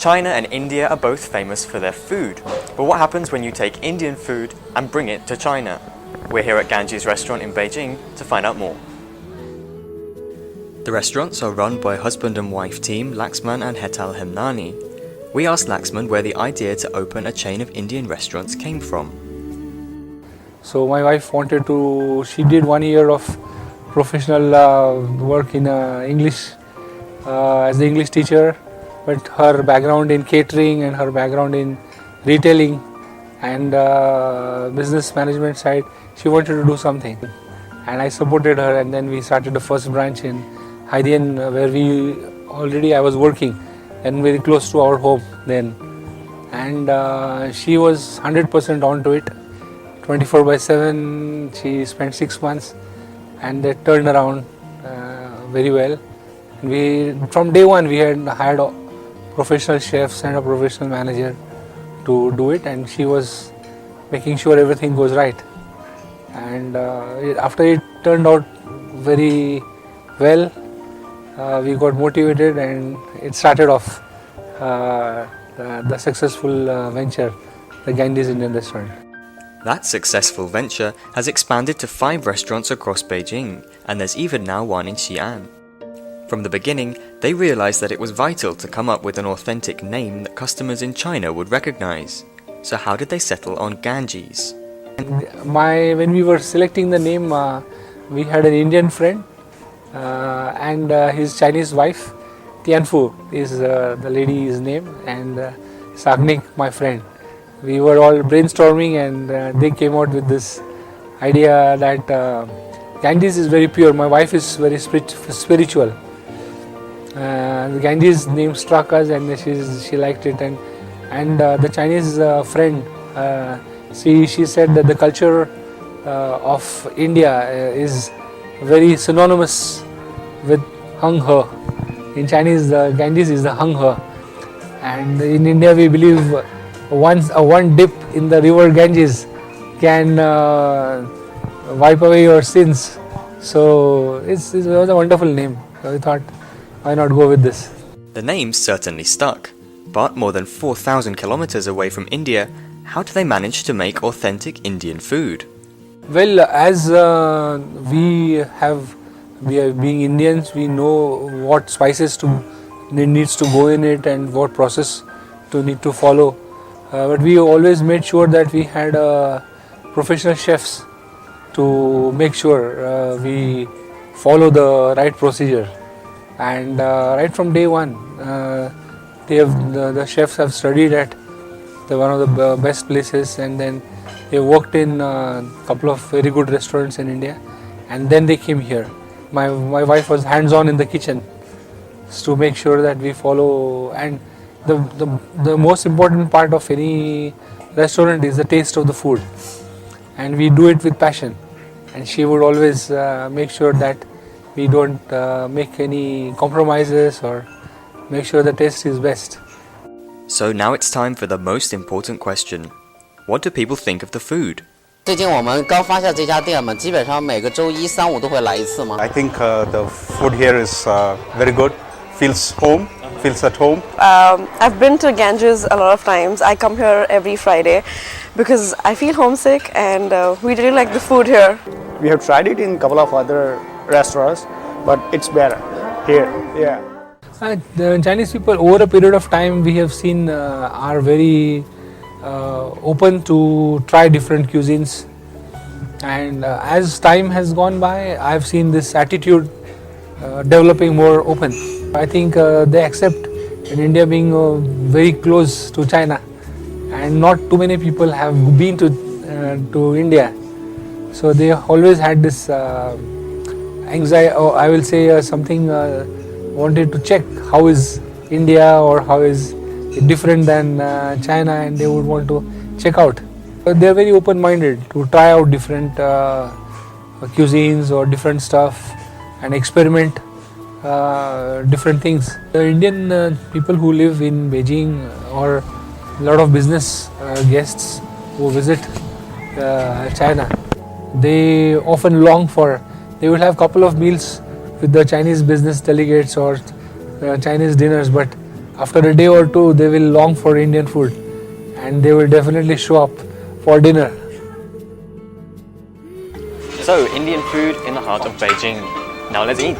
China and India are both famous for their food, but what happens when you take Indian food and bring it to China? We're here at Ganji's restaurant in Beijing to find out more. The restaurants are run by husband and wife team Laxman and Hetal Hemnani. We asked Laxman where the idea to open a chain of Indian restaurants came from. So my wife wanted to, she did 1 year of professional work in English as the English teacher, but her background in catering and her background in retailing and business management side, she wanted to do something. And I supported her, and then we started the first branch in Haidian, where I was working and very close to our home then. And she was 100% onto it, 24/7. She spent 6 months and they turned around very well. From day one we had hired professional chefs and a professional manager to do it, and she was making sure everything goes right. And after it turned out very well, we got motivated and it started off the successful venture, the Ganji's Indian Restaurant. That successful venture has expanded to 5 restaurants across Beijing, and there's even now one in Xi'an. From the beginning, they realized that it was vital to come up with an authentic name that customers in China would recognize. So how did they settle on Ganji's? When we were selecting the name, we had an Indian friend and his Chinese wife, Tianfu is the lady's name, and Sagnik, my friend. We were all brainstorming, and they came out with this idea that Ganji's is very pure. My wife is very spiritual. The Ganji's name struck us, and she liked it. And the Chinese friend, she said that the culture of India is very synonymous with Hung He. In Chinese, the Ganji's is the Hung He, and in India we believe one dip in the river Ganges can wipe away your sins. So it was a wonderful name. So we thought, why not go with this? The name certainly stuck, but more than 4,000 kilometers away from India, how do they manage to make authentic Indian food? Well, as being Indians, we know what spices needs to go in it and what process to need to follow. But we always made sure that we had professional chefs to make sure we follow the right procedure. And right from day one, the chefs have studied at one of the best places, and then they worked in a couple of very good restaurants in India, and then they came here. My wife was hands-on in the kitchen to make sure that we follow, and the most important part of any restaurant is the taste of the food, and we do it with passion. And she would always make sure that we don't make any compromises or make sure the taste is best. So now it's time for the most important question. What do people think of the food? 最近我们刚发下这家店嘛，基本上每个周一、3、5都会来一次嘛。I think the food here is very good. Feels at home. I've been to Ganges a lot of times. I come here every Friday because I feel homesick, and we really like the food here. We have tried it in a couple of other restaurants, but it's better here. Yeah. The Chinese people, over a period of time, we have seen are very open to try different cuisines, and as time has gone by, I've seen this attitude developing more open. I think they accept in India being very close to China, and not too many people have been to India, so they always had this anxiety, or I will say something wanted to check how is India or how is it different than China, and they would want to check out. But they are very open-minded to try out different cuisines or different stuff and experiment different things. The Indian people who live in Beijing, or a lot of business guests who visit China, they often long for, they will have couple of meals with the Chinese business delegates or Chinese dinners, but after a day or two they will long for Indian food and they will definitely show up for dinner. So, Indian food in the heart of Beijing. Now let's eat.